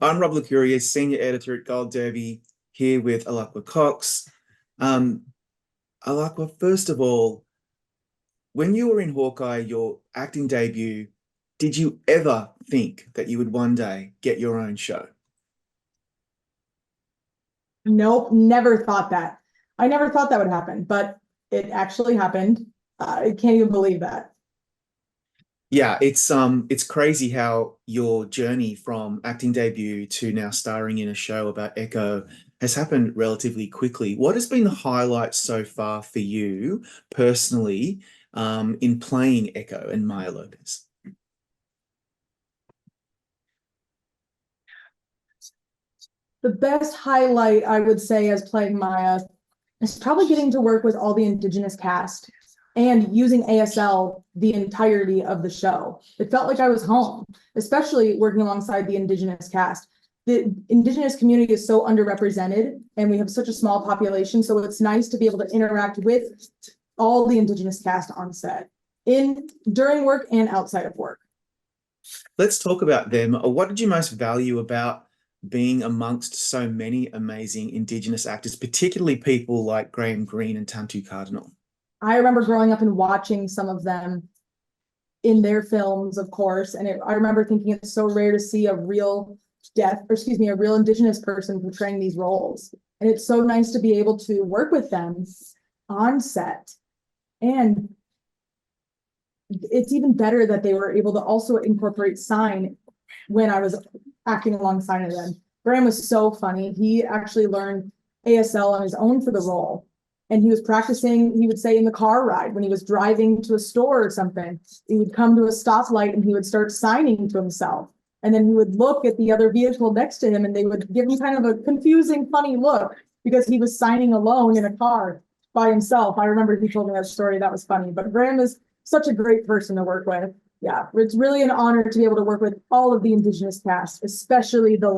I'm Rob Licuria, Senior Editor at Gold Derby, here with Alaqua Cox. Um, Alaqua, first of all, when you were in Hawkeye, your acting debut, did you ever think that you would one day get your own show? Nope, never thought that. I never thought that would happen, but it actually happened. I can't even believe that. Yeah, it's crazy how your journey from acting debut to now starring in a show about Echo has happened relatively quickly. What has been the highlight so far for you personally, in playing Echo and Maya Lopez? The best highlight I would say as playing Maya is probably getting to work with all the Indigenous cast and using ASL the entirety of the show. It felt like I was home, especially working alongside the Indigenous cast. The Indigenous community is so underrepresented and we have such a small population. So it's nice to be able to interact with all the Indigenous cast on set during work and outside of work. Let's talk about them. What did you most value about being amongst so many amazing Indigenous actors, particularly people like Graham Greene and Tantu Cardinal? I remember growing up and watching some of them in their films, of course, and I remember thinking it's so rare to see a real a real Indigenous person portraying these roles. And it's so nice to be able to work with them on set. And it's even better that they were able to also incorporate sign when I was acting alongside of them. Graham was so funny. He actually learned ASL on his own for the role. And he was practicing, he would say in the car ride when he was driving to a store or something, he would come to a stoplight and he would start signing to himself. And then he would look at the other vehicle next to him and they would give him kind of a confusing, funny look because he was signing alone in a car by himself. I remember he told me that story. That was funny. But Graham is such a great person to work with. Yeah, it's really an honor to be able to work with all of the Indigenous cast, especially the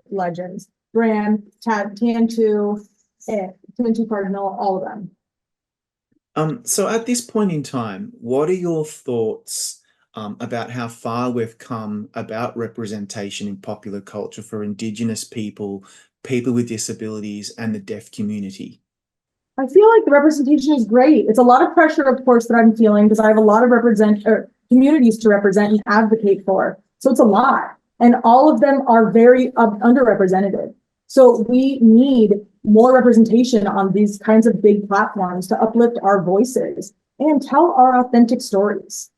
legends. Graham, Tantu, and Tantu Cardinal, all of them. So at this point in time, what are your thoughts about how far we've come about representation in popular culture for Indigenous people, people with disabilities, and the deaf community? I feel like the representation is great. It's a lot of pressure, of course, that I'm feeling because I have a lot of communities to represent and advocate for. So it's a lot. And all of them are very underrepresented. So we need more representation on these kinds of big platforms to uplift our voices and tell our authentic stories.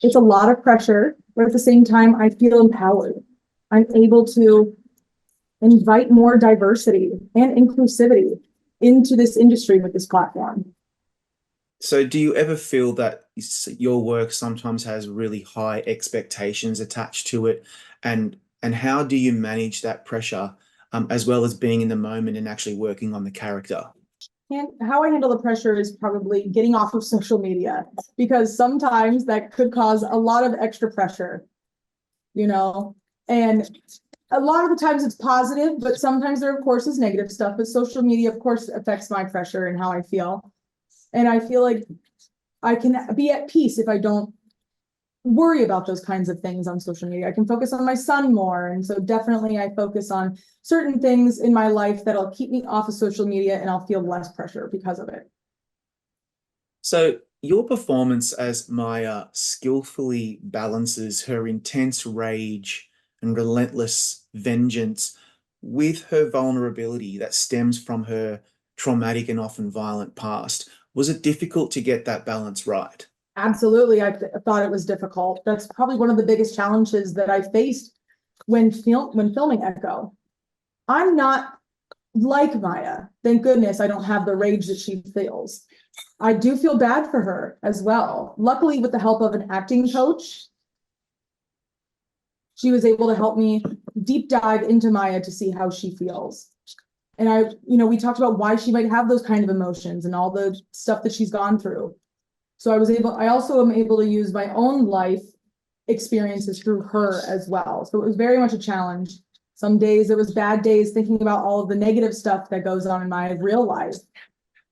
It's a lot of pressure, but at the same time, I feel empowered. I'm able to invite more diversity and inclusivity into this industry with this platform. So do you ever feel that your work sometimes has really high expectations attached to it? And how do you manage that pressure, as well as being in the moment and actually working on the character? And how I handle the pressure is probably getting off of social media because sometimes that could cause a lot of extra pressure, and a lot of the times it's positive, but sometimes there, of course, is negative stuff. But social media, of course, affects my pressure and how I feel. And I feel like I can be at peace if I don't worry about those kinds of things on social media. I can focus on my son more. And so definitely I focus on certain things in my life that'll keep me off of social media and I'll feel less pressure because of it. So your performance as Maya skillfully balances her intense rage and relentless vengeance with her vulnerability that stems from her traumatic and often violent past. Was it difficult to get that balance right? Absolutely. I thought it was difficult. That's probably one of the biggest challenges that I faced when filming Echo. I'm not like Maya. Thank goodness I don't have the rage that she feels. I do feel bad for her as well. Luckily, with the help of an acting coach, she was able to help me deep dive into Maya to see how she feels. And we talked about why she might have those kind of emotions and all the stuff that she's gone through. So I also am able to use my own life experiences through her as well. So it was very much a challenge. Some days it was bad days thinking about all of the negative stuff that goes on in my real life.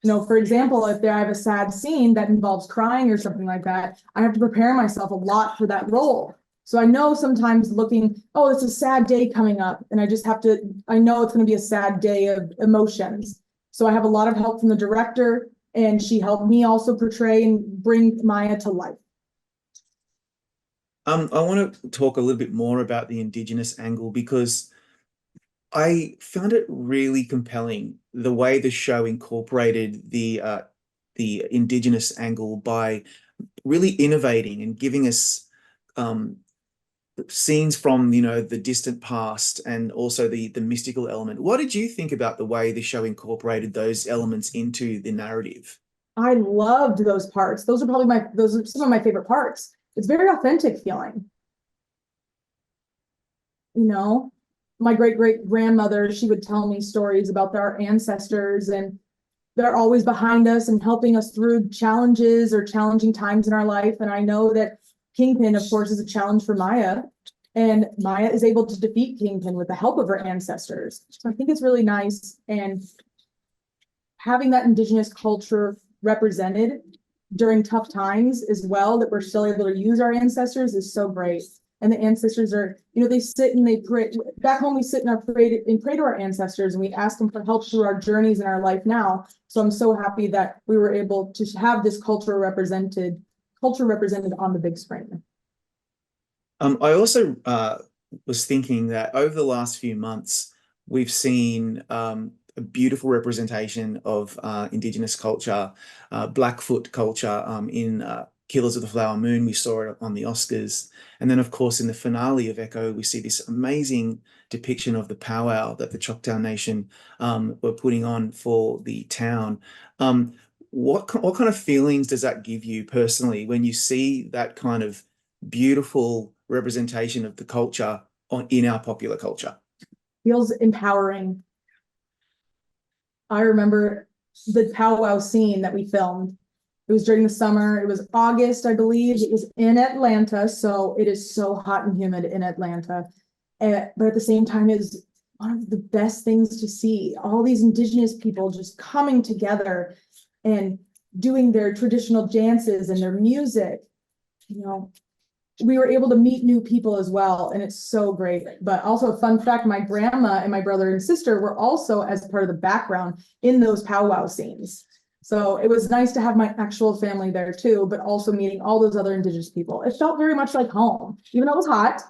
For example, if I have a sad scene that involves crying or something like that, I have to prepare myself a lot for that role. So I know sometimes looking, oh, it's a sad day coming up, and I just have to, I know it's going to be a sad day of emotions. So I have a lot of help from the director, and she helped me also portray and bring Maya to life. I want to talk a little bit more about the Indigenous angle because I found it really compelling the way the show incorporated the Indigenous angle by really innovating and giving us um, scenes from the distant past and also the mystical element. What did you think about the way the show incorporated those elements into the narrative? I loved those parts. Those are some of my favorite parts. It's very authentic feeling. You know, my great great grandmother, she would tell me stories about our ancestors, and they're always behind us and helping us through challenges or challenging times in our life. And I know that Kingpin, of course, is a challenge for Maya, and Maya is able to defeat Kingpin with the help of her ancestors. So I think it's really nice, and having that Indigenous culture represented during tough times as well, that we're still able to use our ancestors, is so great. And the ancestors are, they sit and they pray. Back home, we sit and pray to our ancestors, and we ask them for help through our journeys in our life now. So I'm so happy that we were able to have this culture represented on the big screen. I also was thinking that over the last few months, we've seen a beautiful representation of Indigenous culture, Blackfoot culture in Killers of the Flower Moon. We saw it on the Oscars. And then, of course, in the finale of Echo, we see this amazing depiction of the powwow that the Choctaw Nation were putting on for the town. What kind of feelings does that give you personally when you see that kind of beautiful representation of the culture in our popular culture? Feels empowering. I remember the powwow scene that we filmed. It was during the summer. It was August, I believe. It was in Atlanta, so it is so hot and humid in Atlanta. But at the same time, it was one of the best things to see. All these Indigenous people just coming together and doing their traditional dances and their music. We were able to meet new people as well, and it's so great. But also a fun fact, my grandma and my brother and sister were also as part of the background in those powwow scenes. So it was nice to have my actual family there too, but also meeting all those other Indigenous people. It felt very much like home, even though it was hot.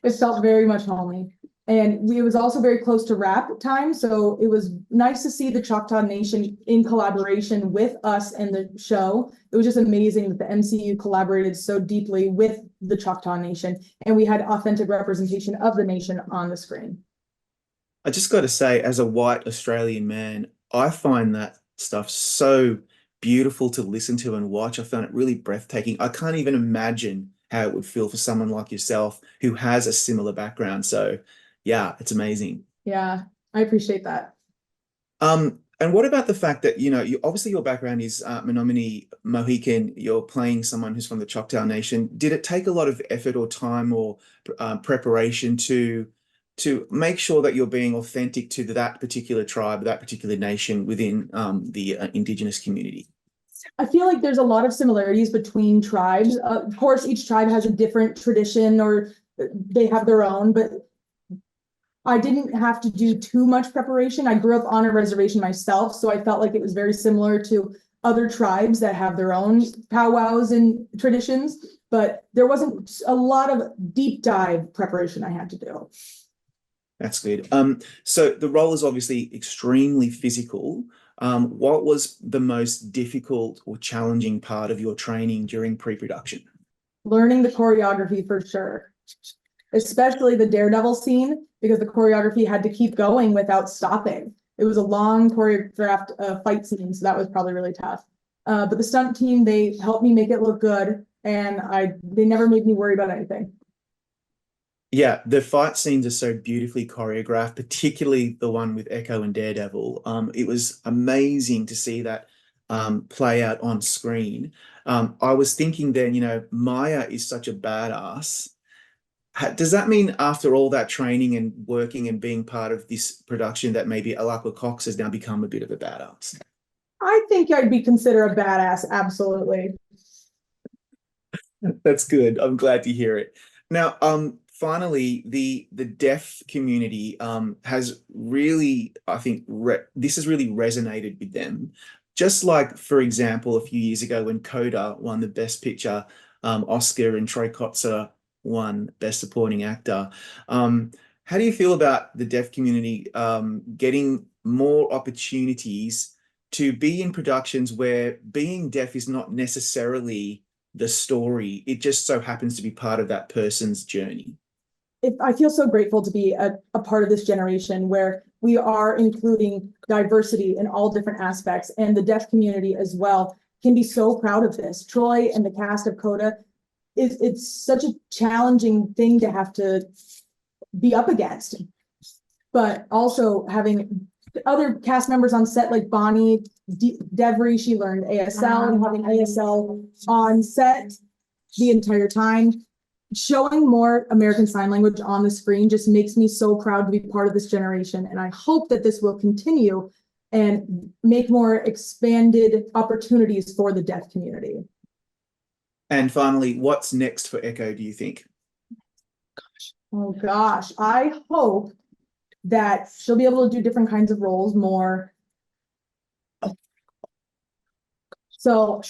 It felt very much homey. And it was also very close to rap time. So it was nice to see the Choctaw Nation in collaboration with us and the show. It was just amazing that the MCU collaborated so deeply with the Choctaw Nation, and we had authentic representation of the nation on the screen. I just got to say, as a white Australian man, I find that stuff so beautiful to listen to and watch. I found it really breathtaking. I can't even imagine how it would feel for someone like yourself who has a similar background. So, yeah, it's amazing. Yeah, I appreciate that. And what about the fact that, you obviously your background is Menominee Mohican, you're playing someone who's from the Choctaw Nation. Did it take a lot of effort or time or preparation to make sure that you're being authentic to that particular tribe, that particular nation within the Indigenous community? I feel like there's a lot of similarities between tribes. Of course, each tribe has a different tradition, or they have their own, but I didn't have to do too much preparation. I grew up on a reservation myself, so I felt like it was very similar to other tribes that have their own powwows and traditions, but there wasn't a lot of deep dive preparation I had to do. That's good. So the role is obviously extremely physical. What was the most difficult or challenging part of your training during pre-production? Learning the choreography for sure, especially the daredevil scene, because the choreography had to keep going without stopping. It was a long choreographed fight scene, so that was probably really tough. But the stunt team, they helped me make it look good, and they never made me worry about anything. Yeah, the fight scenes are so beautifully choreographed, particularly the one with Echo and Daredevil. It was amazing to see that play out on screen. I was thinking then, Maya is such a badass. Does that mean after all that training and working and being part of this production that maybe Alaqua Cox has now become a bit of a badass? I think I'd be considered a badass, absolutely. That's good. I'm glad to hear it. Now, finally, the deaf community has really, I think, this has really resonated with them. Just like, for example, a few years ago when Coda won the Best Picture Oscar and Troy Kotsur won Best Supporting Actor. How do you feel about the deaf community getting more opportunities to be in productions where being deaf is not necessarily the story? It just so happens to be part of that person's journey. I feel so grateful to be a part of this generation where we are including diversity in all different aspects, and the deaf community as well can be so proud of this. Troy and the cast of Coda, it's such a challenging thing to have to be up against, but also having other cast members on set like Bonnie Devery, she learned ASL, and having ASL on set the entire time. Showing more American Sign Language on the screen just makes me so proud to be part of this generation. And I hope that this will continue and make more expanded opportunities for the deaf community. And finally, what's next for Echo, do you think? Oh gosh, I hope that she'll be able to do different kinds of roles more. So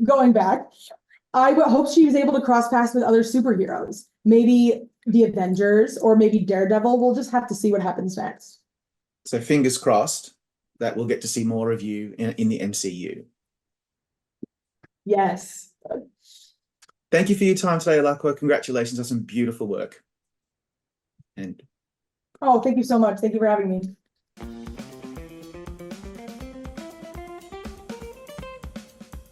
going back, I hope she was able to cross paths with other superheroes. Maybe the Avengers or maybe Daredevil. We'll just have to see what happens next. So fingers crossed that we'll get to see more of you in the MCU. Yes. Thank you for your time today, Alaqua. Congratulations on some beautiful work. And Oh, thank you so much. Thank you for having me.